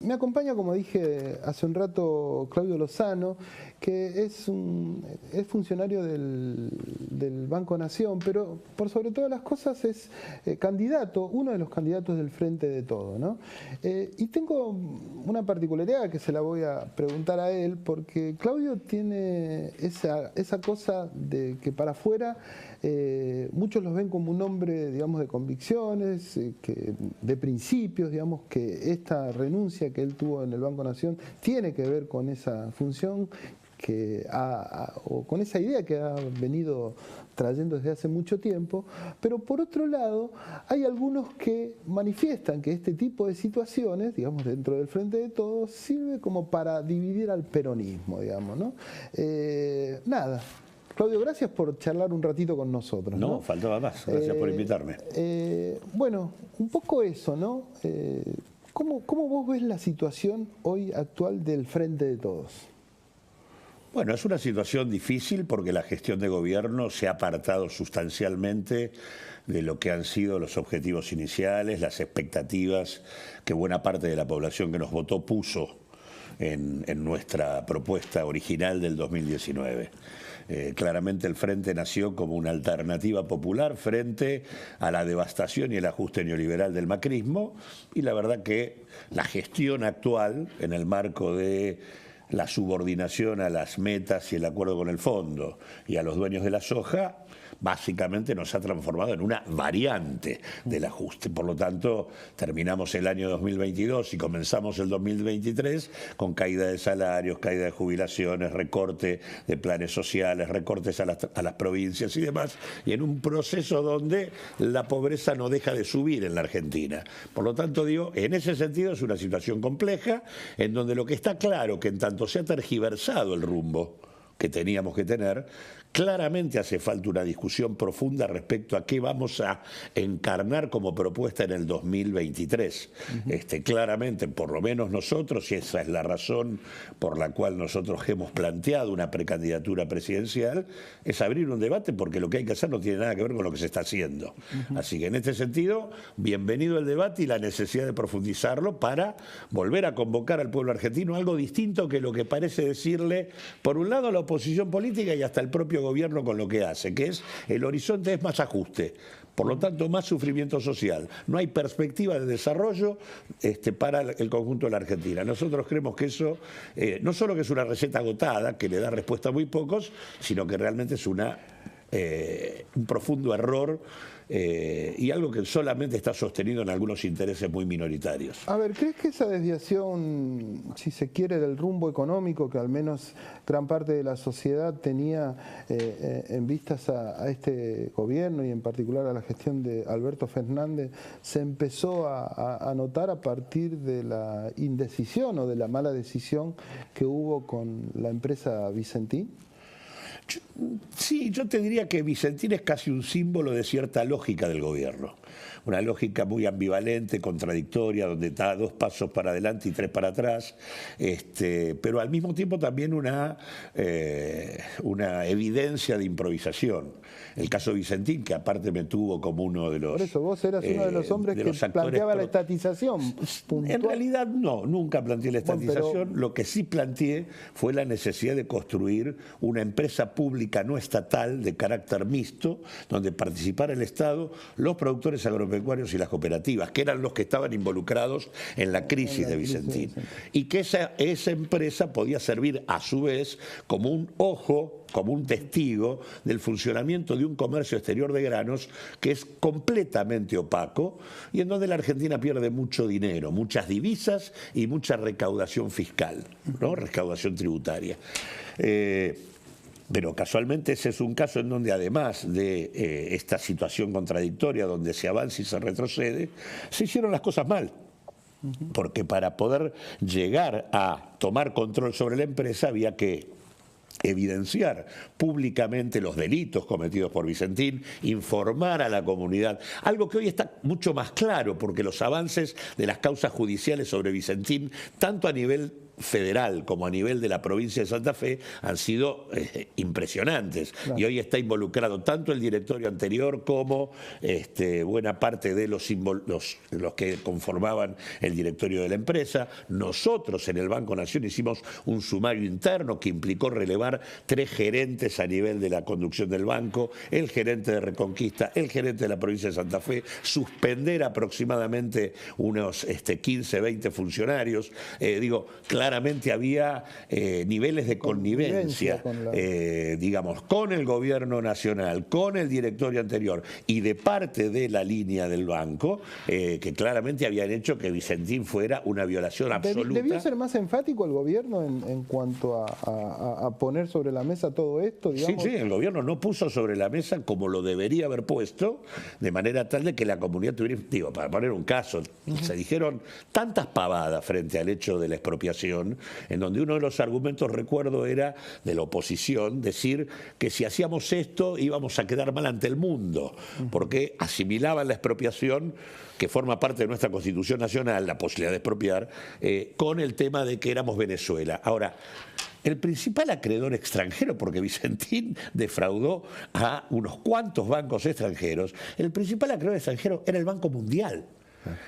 Me acompaña, como dije hace un rato, Claudio Lozano, que es funcionario del Banco Nación, pero por sobre todas las cosas es candidato, uno de los candidatos del Frente de Todos, ¿no? Y tengo una particularidad que se la voy a preguntar a él, porque Claudio tiene esa cosa de que para afuera muchos los ven como un hombre, digamos, de convicciones, de principios, digamos, que esta renuncia que él tuvo en el Banco Nación tiene que ver con esa función o con esa idea que ha venido trayendo desde hace mucho tiempo, pero por otro lado hay algunos que manifiestan que este tipo de situaciones, digamos, dentro del Frente de Todos, sirve como para dividir al peronismo, digamos, ¿no? Nada. Claudio, gracias por charlar un ratito con nosotros. No, faltaba más. Gracias por invitarme. Bueno, un poco eso, ¿no? ¿Cómo vos ves la situación hoy actual del Frente de Todos? Bueno, es una situación difícil porque la gestión de gobierno se ha apartado sustancialmente de lo que han sido los objetivos iniciales, las expectativas que buena parte de la población que nos votó puso en nuestra propuesta original del 2019. Claramente el Frente nació como una alternativa popular frente a la devastación y el ajuste neoliberal del macrismo, y la verdad que la gestión actual, en el marco de la subordinación a las metas y el acuerdo con el fondo y a los dueños de la soja, básicamente nos ha transformado en una variante del ajuste. Por lo tanto, terminamos el año 2022 y comenzamos el 2023 con caída de salarios, caída de jubilaciones, recorte de planes sociales, recortes a las provincias y demás, y en un proceso donde la pobreza no deja de subir en la Argentina. Por lo tanto, digo, en ese sentido es una situación compleja, en donde lo que está claro, que en tanto se ha tergiversado el rumbo que teníamos que tener, claramente hace falta una discusión profunda respecto a qué vamos a encarnar como propuesta en el 2023. Claramente, por lo menos nosotros, y esa es la razón por la cual nosotros hemos planteado una precandidatura presidencial, es abrir un debate, porque lo que hay que hacer no tiene nada que ver con lo que se está haciendo. Así que en este sentido, bienvenido el debate y la necesidad de profundizarlo para volver a convocar al pueblo argentino algo distinto que lo que parece decirle, por un lado, a la oposición política y hasta el propio gobierno con lo que hace, que es el horizonte es más ajuste, por lo tanto más sufrimiento social. No hay perspectiva de desarrollo para el conjunto de la Argentina. Nosotros creemos que eso no solo que es una receta agotada, que le da respuesta a muy pocos, sino que realmente es un profundo error y algo que solamente está sostenido en algunos intereses muy minoritarios. A ver, ¿crees que esa desviación, si se quiere, del rumbo económico que al menos gran parte de la sociedad tenía en vistas a este gobierno y en particular a la gestión de Alberto Fernández, se empezó a notar a partir de la indecisión o de la mala decisión que hubo con la empresa Vicentín? Sí, yo te diría que Vicentín es casi un símbolo de cierta lógica del gobierno. Una lógica muy ambivalente, contradictoria, donde está 2 pasos para adelante y 3 para atrás, pero al mismo tiempo también una evidencia de improvisación. El caso de Vicentín, que aparte me tuvo como uno de los... Por eso, vos eras uno de los hombres que planteaba la estatización puntual. En realidad no, nunca planteé la estatización. Bueno, pero... Lo que sí planteé fue la necesidad de construir una empresa pública no estatal de carácter mixto, donde participara el Estado, los productores agropecuarios y las cooperativas, que eran los que estaban involucrados en la crisis de Vicentín. Y que esa empresa podía servir a su vez como un ojo, como un testigo del funcionamiento de un comercio exterior de granos que es completamente opaco y en donde la Argentina pierde mucho dinero, muchas divisas y mucha recaudación fiscal, ¿no? Recaudación tributaria. Pero casualmente ese es un caso en donde además de esta situación contradictoria donde se avanza y se retrocede, se hicieron las cosas mal. Porque para poder llegar a tomar control sobre la empresa había que evidenciar públicamente los delitos cometidos por Vicentín, informar a la comunidad, algo que hoy está mucho más claro porque los avances de las causas judiciales sobre Vicentín, tanto a nivel federal como a nivel de la provincia de Santa Fe han sido impresionantes. Claro. Y hoy está involucrado tanto el directorio anterior como buena parte de los que conformaban el directorio de la empresa. Nosotros en el Banco Nación hicimos un sumario interno que implicó relevar 3 gerentes a nivel de la conducción del banco, el gerente de Reconquista, el gerente de la provincia de Santa Fe, suspender aproximadamente unos 15, 20 funcionarios. Claramente había niveles de connivencia, digamos, con el gobierno nacional, con el directorio anterior y de parte de la línea del banco, que claramente habían hecho que Vicentín fuera una violación absoluta. ¿Debió ser más enfático el gobierno en cuanto a poner sobre la mesa todo esto, digamos? Sí, el gobierno no puso sobre la mesa como lo debería haber puesto, de manera tal de que la comunidad tuviera, para poner un caso, se dijeron tantas pavadas frente al hecho de la expropiación, en donde uno de los argumentos, recuerdo, era de la oposición, decir que si hacíamos esto íbamos a quedar mal ante el mundo, porque asimilaban la expropiación, que forma parte de nuestra Constitución Nacional, la posibilidad de expropiar, con el tema de que éramos Venezuela. Ahora, el principal acreedor extranjero, porque Vicentín defraudó a unos cuantos bancos extranjeros, el principal acreedor extranjero era el Banco Mundial.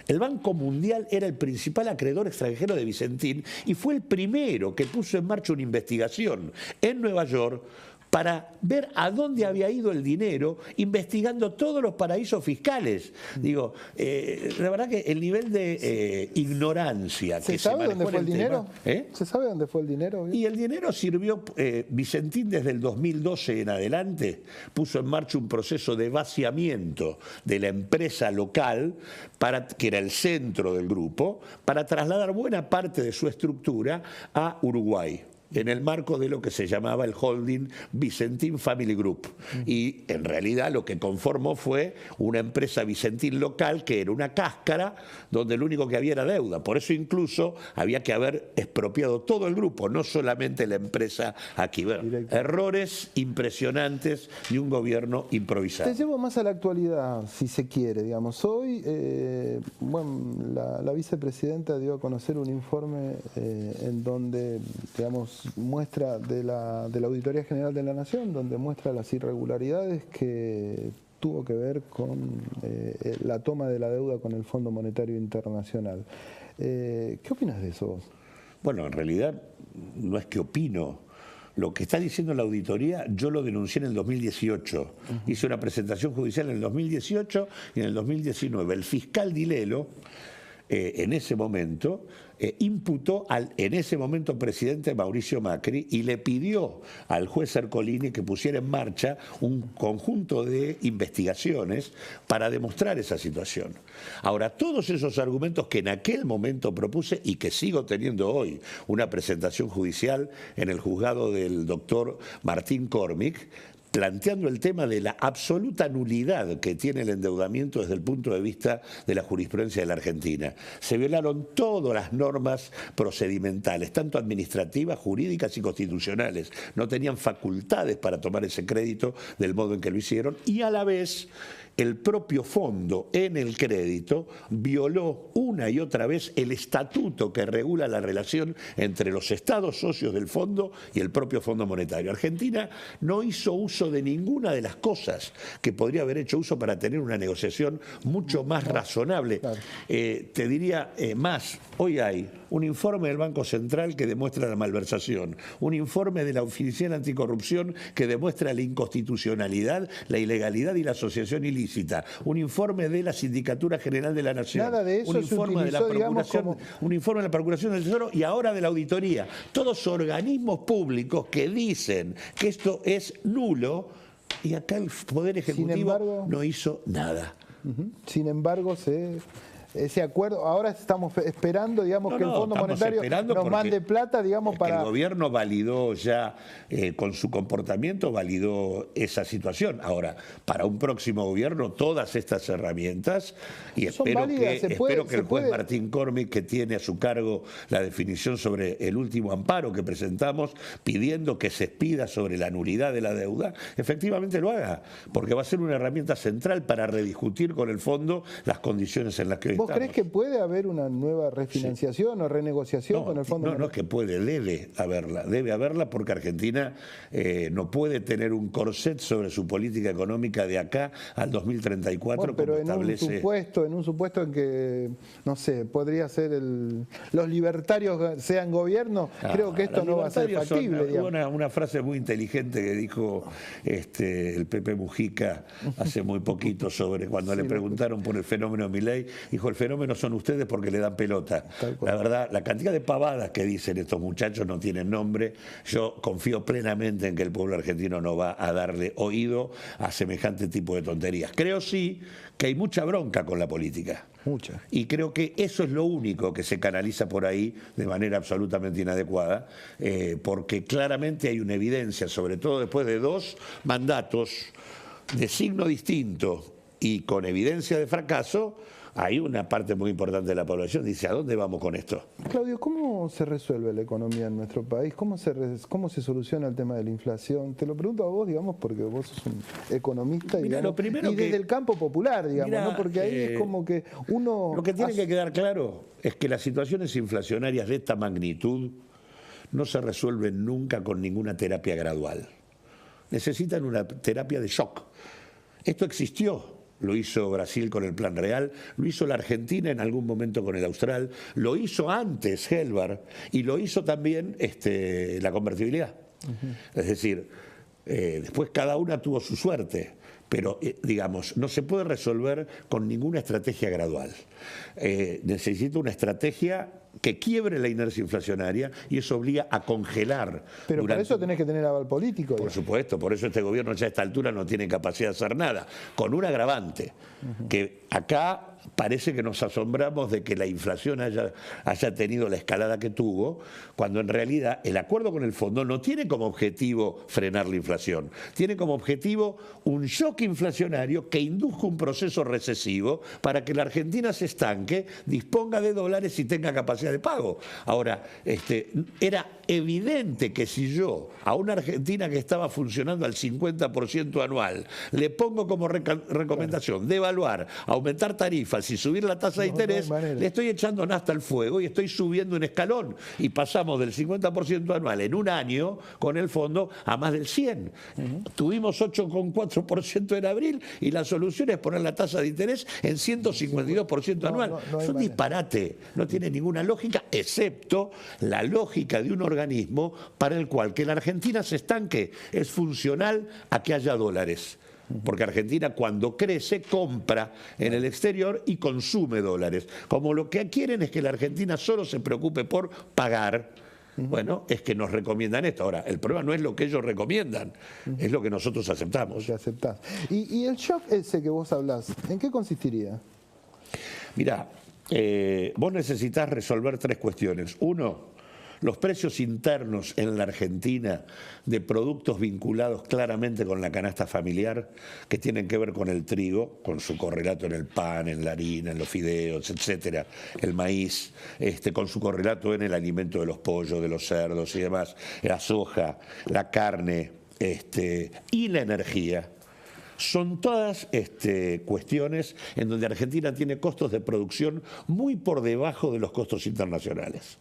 El Banco Mundial era el principal acreedor extranjero de Vicentín y fue el primero que puso en marcha una investigación en Nueva York para ver a dónde había ido el dinero, investigando todos los paraísos fiscales. Digo, la verdad que el nivel de ignorancia que se manejó ¿Se sabe dónde fue el dinero? ¿Eh? ¿Se sabe dónde fue el dinero? Y el dinero sirvió, Vicentín desde el 2012 en adelante puso en marcha un proceso de vaciamiento de la empresa local, que era el centro del grupo, para trasladar buena parte de su estructura a Uruguay, en el marco de lo que se llamaba el holding Vicentín Family Group. Y en realidad lo que conformó fue una empresa Vicentín local que era una cáscara donde lo único que había era deuda. Por eso incluso había que haber expropiado todo el grupo, no solamente la empresa aquí. Bueno, errores impresionantes de un gobierno improvisado. Te llevo más a la actualidad, si se quiere, digamos. Hoy, la vicepresidenta dio a conocer un informe en donde, digamos, muestra de la Auditoría General de la Nación, donde muestra las irregularidades que tuvo que ver con la toma de la deuda con el Fondo Monetario Internacional. ¿Qué opinas de eso vos? Bueno, en realidad no es que opino. Lo que está diciendo la auditoría, yo lo denuncié en el 2018. Hice una presentación judicial en el 2018 y en el 2019. El fiscal Dilelo, en ese momento, imputó al en ese momento presidente Mauricio Macri y le pidió al juez Ercolini que pusiera en marcha un conjunto de investigaciones para demostrar esa situación. Ahora, todos esos argumentos que en aquel momento propuse y que sigo teniendo hoy, una presentación judicial en el juzgado del doctor Martín Cormick, planteando el tema de la absoluta nulidad que tiene el endeudamiento desde el punto de vista de la jurisprudencia de la Argentina. Se violaron todas las normas procedimentales, tanto administrativas, jurídicas y constitucionales. No tenían facultades para tomar ese crédito del modo en que lo hicieron y a la vez el propio fondo en el crédito violó una y otra vez el estatuto que regula la relación entre los estados socios del fondo y el propio Fondo Monetario. Argentina no hizo uso de ninguna de las cosas que podría haber hecho uso para tener una negociación mucho más razonable. Claro. Te diría más, hoy hay un informe del Banco Central que demuestra la malversación, un informe de la Oficina Anticorrupción que demuestra la inconstitucionalidad, la ilegalidad y la asociación ilícita, un informe de la Sindicatura General de la Nación, nada de eso un informe de la Procuración, un informe de la Procuración del Tesoro y ahora de la Auditoría. Todos organismos públicos que dicen que esto es nulo y acá el Poder Ejecutivo no hizo nada. Sin embargo, ese acuerdo, ahora estamos esperando, digamos, que el Fondo Monetario nos mande plata, digamos, para... El gobierno validó ya, con su comportamiento, validó esa situación. Ahora, para un próximo gobierno, todas estas herramientas, y espero que el juez Martín Cormick, que tiene a su cargo la definición sobre el último amparo que presentamos, pidiendo que se expida sobre la nulidad de la deuda, efectivamente lo haga, porque va a ser una herramienta central para rediscutir con el fondo las condiciones en las que hoy ¿Vos crees que puede haber una nueva refinanciación o renegociación con el Fondo Monetario? No es que puede, debe haberla porque Argentina no puede tener un corset sobre su política económica de acá al 2034, bueno, pero como establece. en un supuesto en que, no sé, podría ser los libertarios sean gobierno, creo que esto no va a ser factible. Hubo una frase muy inteligente que dijo el Pepe Mujica hace muy poquito sobre cuando le preguntaron por el fenómeno Milei, dijo: el fenómeno son ustedes porque le dan pelota. La verdad, la cantidad de pavadas que dicen estos muchachos no tienen nombre. Yo confío plenamente en que el pueblo argentino no va a darle oído a semejante tipo de tonterías. Creo sí que hay mucha bronca con la política. Mucha. Y creo que eso es lo único que se canaliza por ahí de manera absolutamente inadecuada, porque claramente hay una evidencia, sobre todo después de 2 mandatos de signo distinto y con evidencia de fracaso. Hay una parte muy importante de la población que dice: ¿a dónde vamos con esto? Claudio, ¿cómo se resuelve la economía en nuestro país? ¿Cómo se soluciona el tema de la inflación? Te lo pregunto a vos, digamos, porque vos sos un economista, Mirá, digamos, y desde el campo popular, digamos, mirá, ¿no? Porque ahí es como que uno... Lo que tiene que quedar claro es que las situaciones inflacionarias de esta magnitud no se resuelven nunca con ninguna terapia gradual. Necesitan una terapia de shock. Esto existió. Lo hizo Brasil con el Plan Real, lo hizo la Argentina en algún momento con el Austral, lo hizo antes Helvar y lo hizo también la convertibilidad. Es decir, después cada una tuvo su suerte, pero digamos, no se puede resolver con ninguna estrategia gradual. Necesita una estrategia que quiebre la inercia inflacionaria y eso obliga a congelar. Pero para eso tenés que tener aval político. Por supuesto, por eso este gobierno ya a esta altura no tiene capacidad de hacer nada, con un agravante, que acá parece que nos asombramos de que la inflación haya tenido la escalada que tuvo, cuando en realidad el acuerdo con el fondo no tiene como objetivo frenar la inflación, tiene como objetivo un shock inflacionario que induzca un proceso recesivo para que la Argentina se estanque, disponga de dólares y tenga capacidad de pago. Ahora, era evidente que si yo a una Argentina que estaba funcionando al 50% anual le pongo como recomendación devaluar, aumentar tarifas y subir la tasa de interés, le estoy echando nafta al fuego y estoy subiendo un escalón y pasamos del 50% anual en un año con el fondo a más del 100%. Tuvimos 8,4% en abril y la solución es poner la tasa de interés en 152% anual. Es un disparate, no tiene ninguna lógica, excepto la lógica de un organismo para el cual que la Argentina se estanque es funcional a que haya dólares. Porque Argentina cuando crece compra en el exterior y consume dólares. Como lo que quieren es que la Argentina solo se preocupe por pagar, bueno, es que nos recomiendan esto. Ahora, el problema no es lo que ellos recomiendan, es lo que nosotros aceptamos. Lo que aceptás. ¿Y el shock ese que vos hablás, en qué consistiría? Mirá, vos necesitás resolver 3 cuestiones. Uno, los precios internos en la Argentina de productos vinculados claramente con la canasta familiar, que tienen que ver con el trigo, con su correlato en el pan, en la harina, en los fideos, etcétera, el maíz, con su correlato en el alimento de los pollos, de los cerdos y demás, la soja, la carne, y la energía. Son todas cuestiones en donde Argentina tiene costos de producción muy por debajo de los costos internacionales.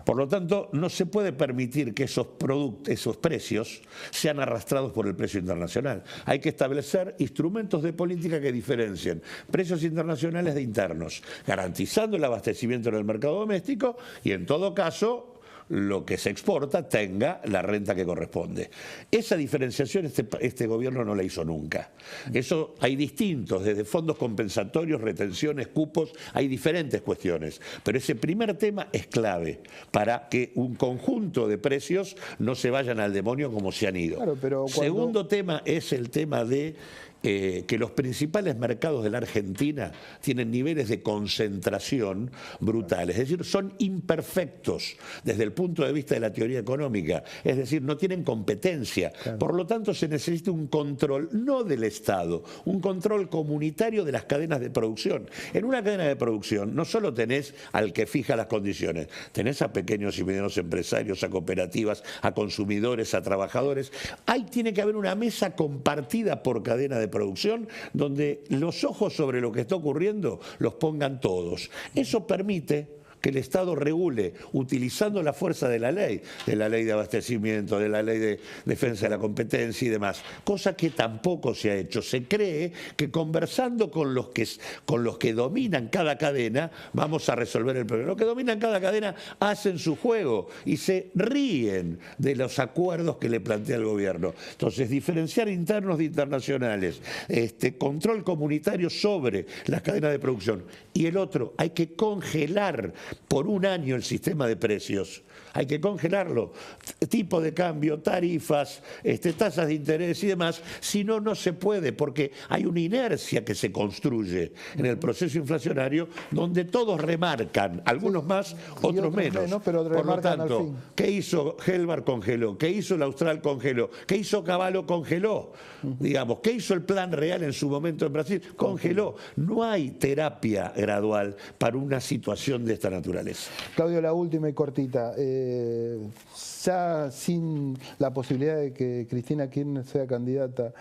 Por lo tanto, no se puede permitir que esos precios sean arrastrados por el precio internacional. Hay que establecer instrumentos de política que diferencien precios internacionales de internos, garantizando el abastecimiento en el mercado doméstico y, en todo caso, lo que se exporta tenga la renta que corresponde. Esa diferenciación este gobierno no la hizo nunca. Eso hay distintos, desde fondos compensatorios, retenciones, cupos, hay diferentes cuestiones. Pero ese primer tema es clave para que un conjunto de precios no se vayan al demonio como se han ido. Claro, pero Segundo tema es el tema de que los principales mercados de la Argentina tienen niveles de concentración brutales, es decir, son imperfectos desde el punto de vista de la teoría económica, es decir, no tienen competencia. Claro. Por lo tanto, se necesita un control, no del Estado, un control comunitario de las cadenas de producción. En una cadena de producción no solo tenés al que fija las condiciones, tenés a pequeños y medianos empresarios, a cooperativas, a consumidores, a trabajadores. Ahí tiene que haber una mesa compartida por cadena de producción, donde los ojos sobre lo que está ocurriendo los pongan todos. Eso permite que el Estado regule utilizando la fuerza de la ley de abastecimiento, de la ley de defensa de la competencia y demás, cosa que tampoco se ha hecho. Se cree que conversando con los que dominan cada cadena vamos a resolver el problema. Los que dominan cada cadena hacen su juego y se ríen de los acuerdos que le plantea el gobierno. Entonces, diferenciar internos de internacionales, control comunitario sobre las cadenas de producción. Y el otro, hay que congelar por un año el sistema de precios. Hay que congelarlo, tipo de cambio, tarifas, tasas de interés y demás, si no, no se puede, porque hay una inercia que se construye en el proceso inflacionario donde todos remarcan, algunos más, otros menos. Pero por lo tanto, al fin. ¿Qué hizo Helbar? Congeló. ¿Qué hizo el Austral? Congeló. ¿Qué hizo Cavallo? Congeló. Digamos, ¿qué hizo el Plan Real en su momento en Brasil? Congeló. No hay terapia gradual para una situación de esta naturaleza. Claudio, la última y cortita. Ya sin la posibilidad de que Cristina Kirchner sea candidata,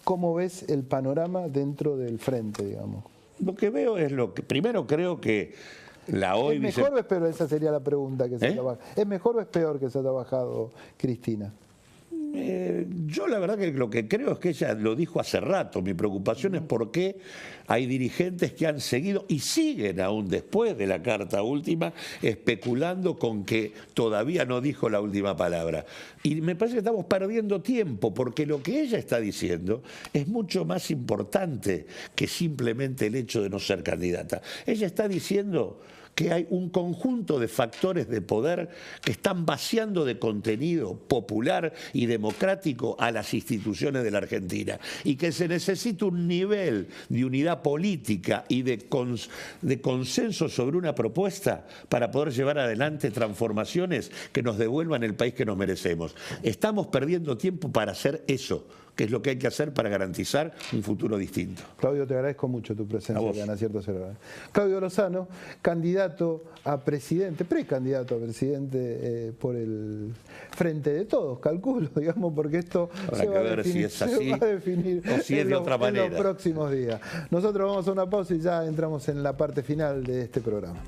¿cómo ves el panorama dentro del frente, digamos? Lo que veo es lo que, primero creo que la hoy... ¿Es mejor o es peor? Esa sería la pregunta que se trabaja. ¿Es mejor o es peor que se ha trabajado Cristina? Yo la verdad que lo que creo es que ella lo dijo hace rato. Mi preocupación es por qué hay dirigentes que han seguido y siguen aún después de la carta última especulando con que todavía no dijo la última palabra. Y me parece que estamos perdiendo tiempo porque lo que ella está diciendo es mucho más importante que simplemente el hecho de no ser candidata. Ella está diciendo que hay un conjunto de factores de poder que están vaciando de contenido popular y democrático a las instituciones de la Argentina y que se necesita un nivel de unidad política y de consenso sobre una propuesta para poder llevar adelante transformaciones que nos devuelvan el país que nos merecemos. Estamos perdiendo tiempo para hacer eso, que es lo que hay que hacer para garantizar un futuro distinto. Claudio, te agradezco mucho tu presencia acá en Aciertos Cerrados. Claudio Lozano, candidato a presidente, precandidato a presidente por el Frente de Todos, calculo, digamos, porque esto se va a definir o si es de otra manera en los próximos días. Nosotros vamos a una pausa y ya entramos en la parte final de este programa.